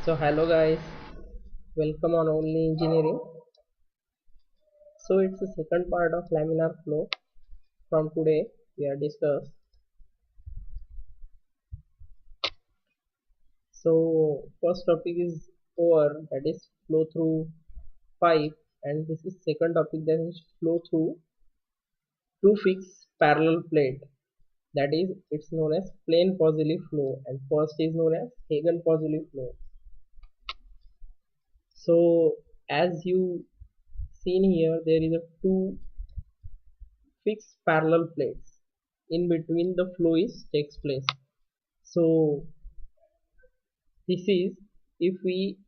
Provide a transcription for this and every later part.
So hello guys, welcome on Only Engineering. So it's the second part of laminar flow. From today we are discuss. So first topic is over, that is flow through pipe, and this is second topic, that is flow through two fixed parallel plate. That is, it's known as Plain Poisuelle flow, and first is known as Poisuelle flow. So as you seen here, there is a two fixed parallel plates. In between the flow is takes place. So this is, if we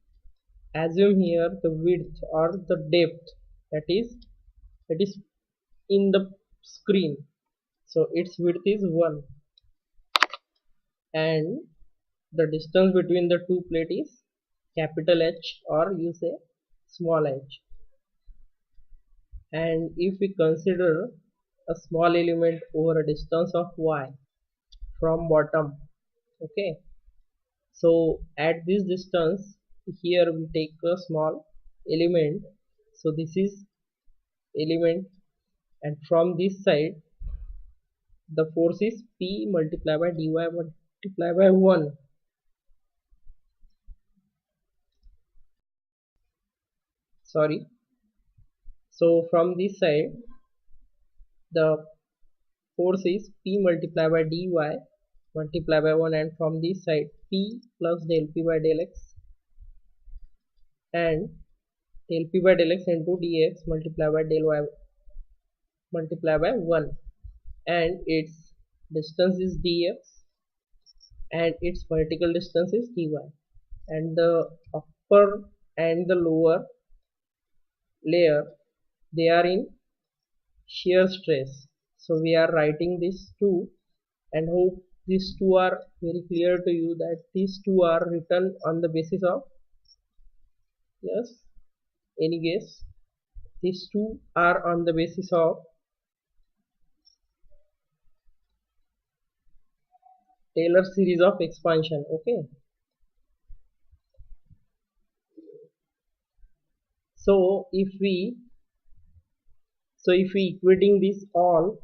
assume here the width or the depth, that is in the screen. So its width is 1 and the distance between the two plate is capital H, or you say small h. And if we consider a small element over a distance of y from bottom, okay, so at this distance here we take a small element, so this is element, and from this side the force is P multiplied by dy multiplied by 1. Sorry, so from this side the force is P multiplied by dy multiplied by 1, and from this side P plus del P by del x and del P by del x into dx multiplied by del y multiplied by 1, and its distance is dx and its vertical distance is dy, and the upper and the lower layer, they are in shear stress. So we are writing these two, and hope these two are very clear to you, that these two are written on the basis of, yes, any guess? These two are on the basis of Taylor series of expansion. Okay, so if we equating these all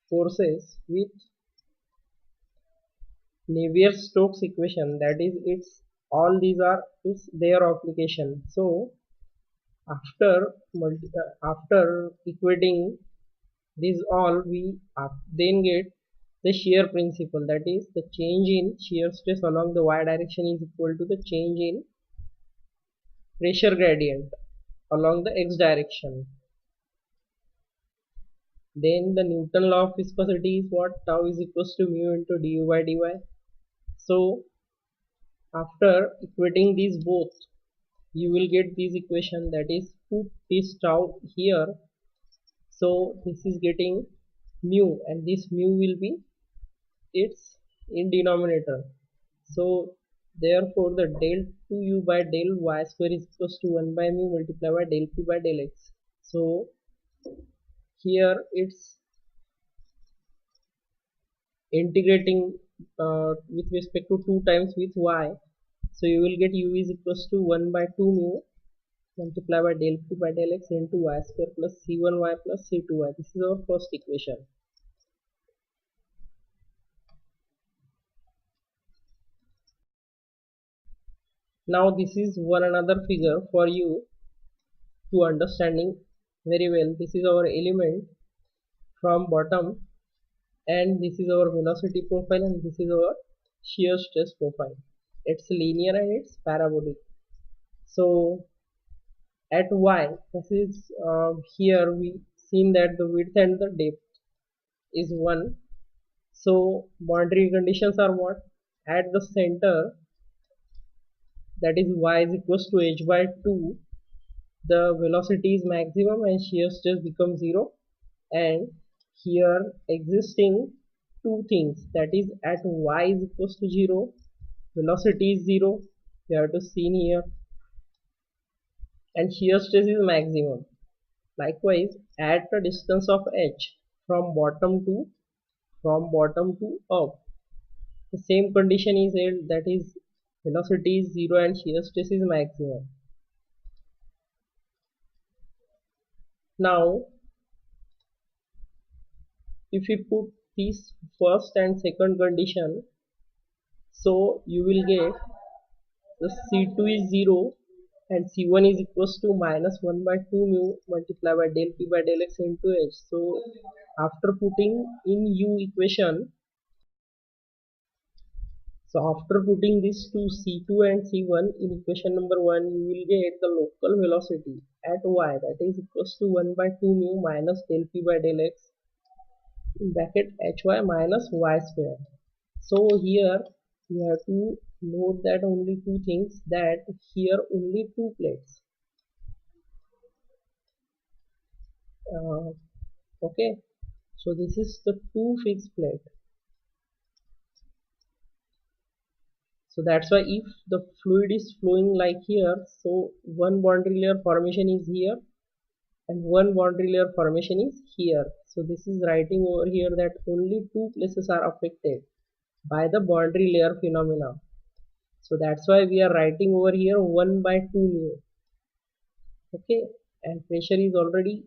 forces with Navier-Stokes equation, that is, it's all these are is their application. So after equating these all, we then get the shear principle, that is, the change in shear stress along the y direction is equal to the change in pressure gradient along the x direction. Then the Newton law of viscosity is what? Tau is equals to mu into du by dy. So after equating these both, you will get this equation, that is, put this tau here, so this is getting mu, and this mu will be its in denominator. So therefore the del 2u by del y square is equals to 1 by mu multiplied by del p by del x. So here it's integrating with respect to 2 times with y, so you will get u is equals to 1 by 2 mu multiplied by del p by del x into y square plus c1y plus c2y. This is our first equation. Now this is one another figure for you to understanding very well. This is our element from bottom, and this is our velocity profile, and this is our shear stress profile. It's linear and it's parabolic. So at y, this is here we seen that the width and the depth is 1. So boundary conditions are what? At the center, that is y is equals to h by 2, the velocity is maximum and shear stress becomes 0, and here existing two things, that is, at y is equals to 0, velocity is 0, you have to see here, and shear stress is maximum. Likewise, at a distance of h from bottom to up, the same condition is held, that is, velocity is 0 and shear stress is maximum. Now if we put this first and second condition, so you will get the C2 is 0 and C1 is equals to minus 1 by 2 mu multiplied by del P by del X into H. So after putting in U equation, so after putting this to C2 and C1 in equation number 1, you will get the local velocity at Y, that is equals to 1 by 2 mu minus del P by del X in bracket Hy minus Y square. So here you have to note that only two things, that here only two plates. Okay, so this is the two fixed plate. So that's why if the fluid is flowing like here, so one boundary layer formation is here and one boundary layer formation is here. So this is writing over here that only two places are affected by the boundary layer phenomena. So that's why we are writing over here 1 by 2 mu. Okay, and pressure is already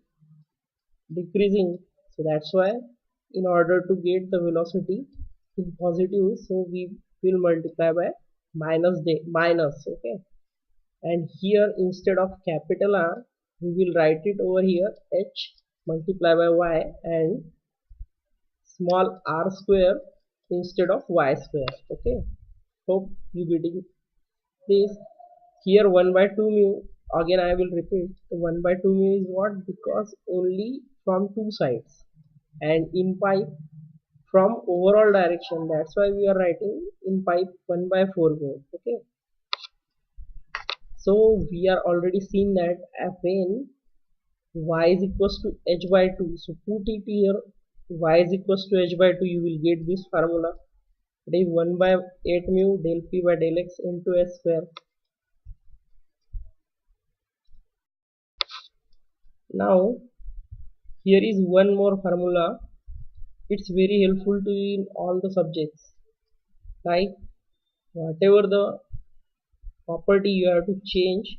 decreasing, so that's why in order to get the velocity in positive, so we will multiply by minus. Okay, and here instead of capital R we will write it over here H multiply by Y and small r square instead of y square. Okay, hope you getting this. Here 1 by 2 mu, again I will repeat, 1 by 2 mu is what, because only from two sides and in pipe from overall direction, that's why we are writing in pipe 1 by 4 mu. Okay, so we are already seen that when y is equals to h by 2, so put it here, y is equals to h by 2, you will get this formula, that is 1 by 8 mu del p by del x into s square. Now here is one more formula, it's very helpful to you in all the subjects, like whatever the property you have to change,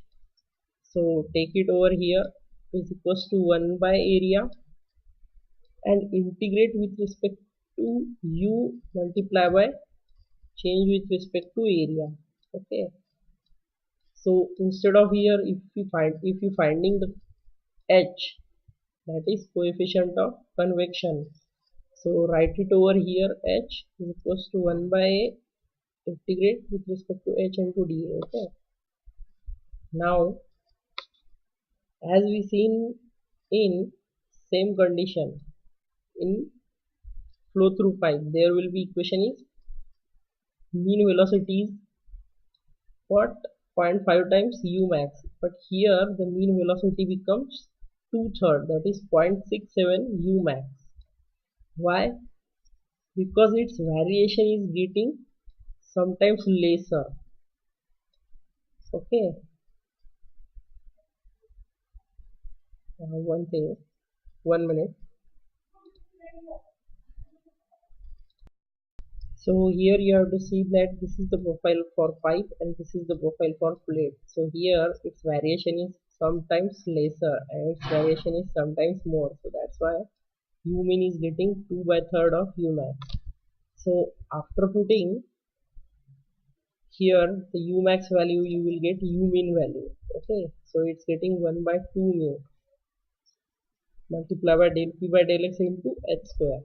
so take it over here, is equals to 1 by area and integrate with respect to u multiply by change with respect to area. Okay, so instead of here, if you finding the h, that is coefficient of convection, so write it over here, h is equals to 1 by a integrate with respect to h into dA. Okay, now as we seen in same condition in flow through pipe, there will be equation is mean velocity is what, zero point 0.5 times u max, but here the mean velocity becomes 2/3, that is 0.67 u max. Why? Because its variation is getting sometimes lesser. Okay, one thing, 1 minute. So here you have to see that this is the profile for pipe and this is the profile for plate. So here its variation is sometimes lesser and its variation is sometimes more. So that's why u mean is getting 2 by third of u max. So after putting here the u max value, you will get u mean value. Okay, so it's getting 1 by 2 mu multiplied by del p by del x into h square.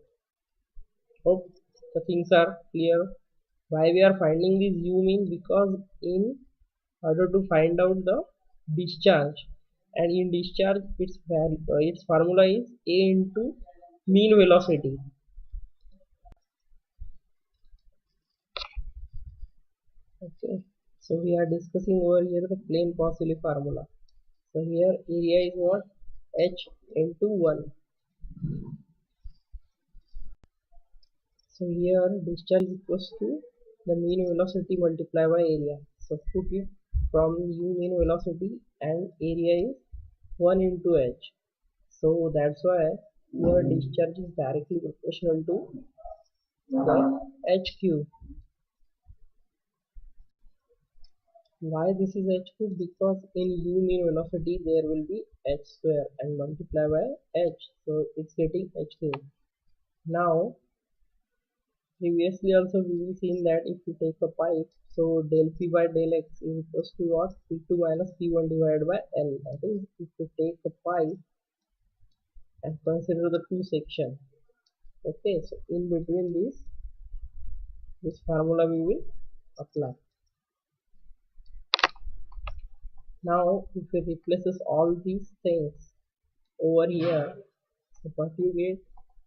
Hope the things are clear. Why we are finding this u mean? Because in order to find out the discharge, and in discharge its value, its formula is a into mean velocity. Okay, so we are discussing over here the Plain Poisuelle formula. So here area is what, h into 1. So here discharge is equals to the mean velocity multiplied by area. So put it from u mean velocity and area is 1 into h. So that's why your discharge is directly proportional to the h cube. Why this is h cube? Because in u mean velocity there will be h square and multiply by h, so it's getting h cube. Now previously also we will seen that if you take a pipe, so del p by del x is equals to what? P2 minus P1 divided by L. That is, if you take a pipe and consider the two section. Okay, so in between this formula we will apply. Now if we replaces all these things over here, so what you get,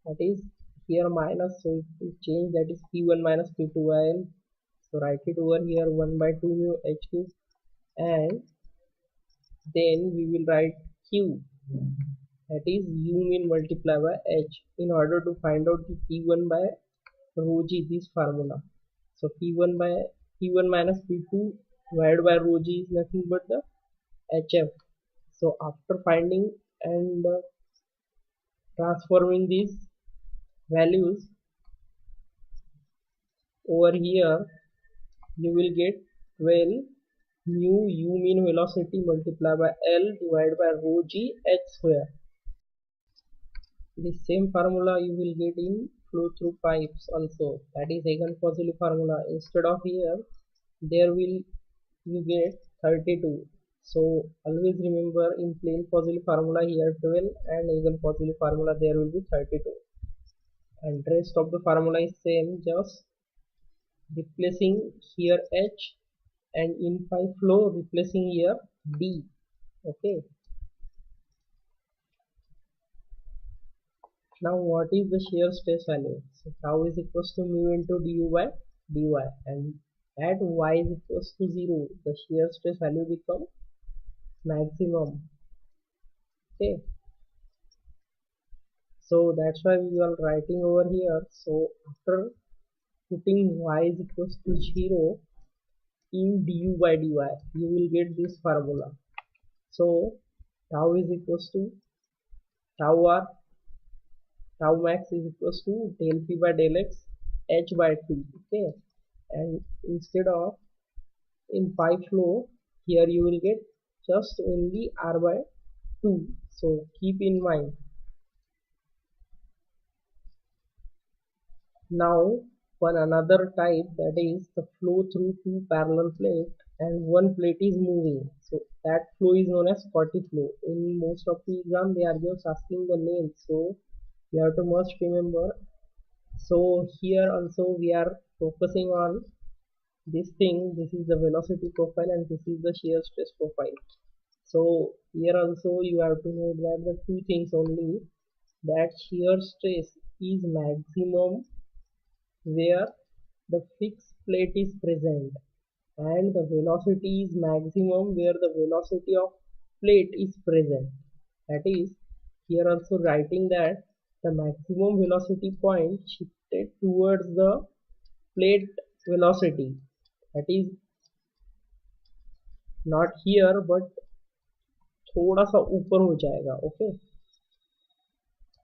that is here minus, so if you change, that is P1 minus P2 by L. So write it over here 1 by 2 mu h cube, and then we will write q, that is u mean multiply by h, in order to find out the p1 by rho g, this formula. So p1 minus p2 divided by rho g is nothing but the hf. So after finding and transforming these values over here, you will get 12 mu u mean velocity multiplied by L divided by rho g h square. The same formula you will get in flow through pipes also, that is Egan-Poiseuille formula. Instead of here, there will you get 32. So always remember, in plain Poiseuille formula here 12, and Egan-Poiseuille formula there will be 32. And rest of the formula is same, just replacing here H, and in pipe flow replacing here D. Okay. Now what is the shear stress value? So tau is equals to mu into du by dy, and at y is equals to 0, the shear stress value become maximum. Okay, so that's why we are writing over here. So after putting y is equals to 0 in du by dy, you will get this formula. So tau is equals to tau r, tau max is equals to del p by del x h by 2. Okay, and instead of in pipe flow, here you will get just only r by 2. So keep in mind. Now one another type, that is the flow through two parallel plate and one plate is moving, so that flow is known as Scotty flow. In most of the exam they are just asking the name, so you have to must remember. So here also we are focusing on this thing. This is the velocity profile and this is the shear stress profile. So here also you have to know that the two things only, that shear stress is maximum where the fixed plate is present, and the velocity is maximum where the velocity of plate is present. That is, here also writing that the maximum velocity point shifted towards the plate velocity, that is not here but थोड़ा सा ऊपर हो जाएगा. Okay,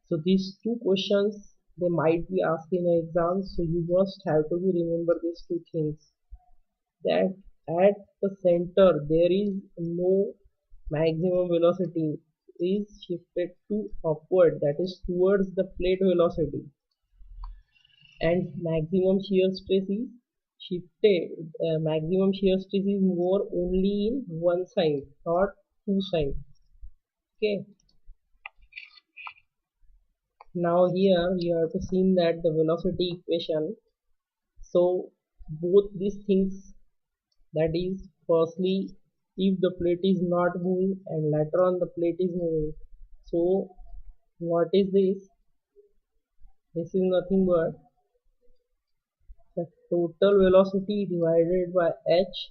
so these two questions they might be asked in an exam, so you must have to be remember these two things, that at the center there is no maximum velocity is shifted to upward, that is towards the plate velocity, and maximum shear stress is shifted, maximum shear stress is more only in one side, not two sides. Okay, now here you have to see that the velocity equation. So both these things, that is firstly if the plate is not moving and later on the plate is moving, so what is this? This is nothing but the total velocity divided by h,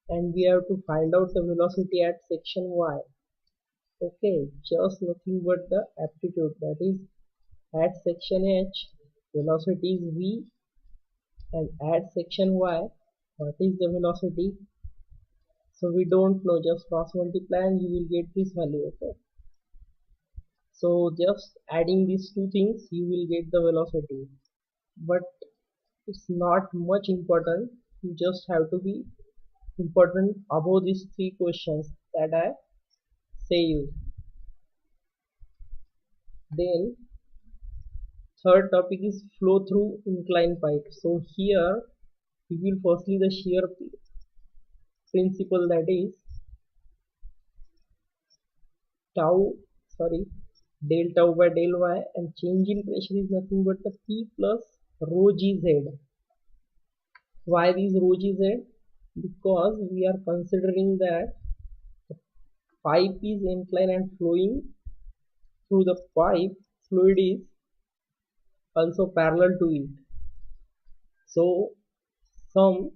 and we have to find out the velocity at section y. Okay, just nothing but the aptitude, that is at section h velocity is v, and at section y what is the velocity? So we don't know, just cross multiply and you will get this value. Okay, so just adding these two things you will get the velocity, but it's not much important. You just have to be important above these three questions that I say you. Then third topic is flow through inclined pipe. So here we will firstly the shear principle, that is tau, sorry, del tau by del y, and change in pressure is nothing but the P plus rho gz. Why this rho gz? Because we are considering that pipe is inclined and flowing through the pipe, fluid is also parallel to it. So some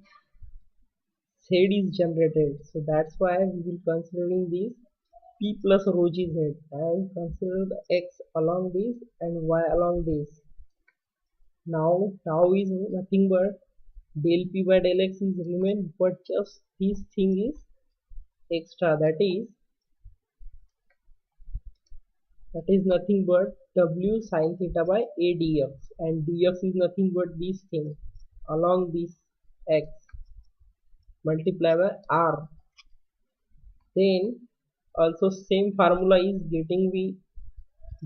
Z is generated. So that's why we will considering this P plus rho gz and consider the X along this and Y along this. Now tau is nothing but del P by del X is remain, but just this thing is extra, that is nothing but W sin theta by A dx, and dx is nothing but this thing along this X multiplied by R. Then also same formula is getting, we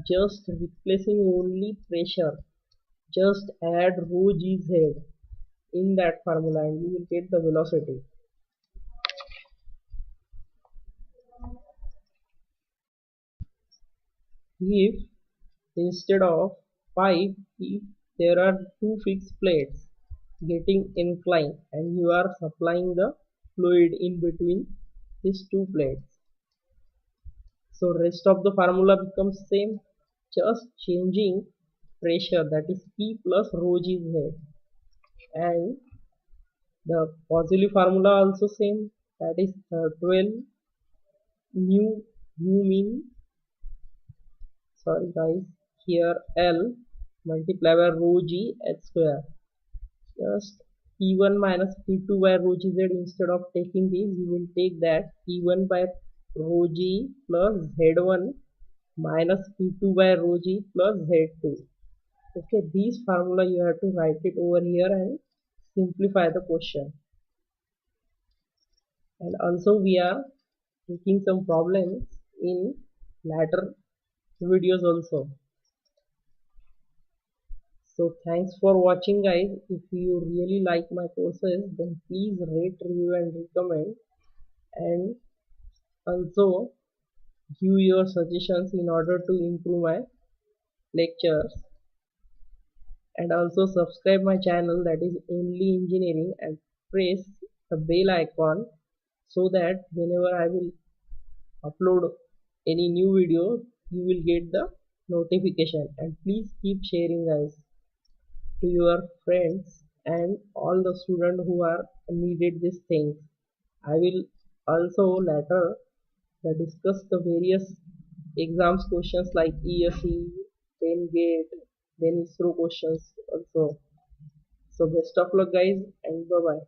just replacing only pressure, just add rho gz in that formula and you will get the velocity. If instead of pipe, if there are two fixed plates getting inclined and you are supplying the fluid in between these two plates, so rest of the formula becomes same, just changing pressure, that is P plus rho gz, and the Poiseuille formula also same, that is 12 mu mu mean, sorry guys, here L multiplied by rho g h square, just P1 minus P2 by rho gz. Instead of taking this, you will take that P1 by rho g plus Z1 minus P2 by rho g plus Z2. Okay, this formula you have to write it over here and simplify the question. And also we are taking some problems in later videos also. So thanks for watching guys. If you really like my courses, then please rate, review and recommend, and also give your suggestions in order to improve my lectures, and also subscribe my channel, that is only engineering, and press the bell icon so that whenever I will upload any new video you will get the notification. And please keep sharing guys to your friends and all the students who are needed these things. I will also later discuss the various exams questions like ESE, then GATE, then ISRO questions also. So best of luck guys and bye bye.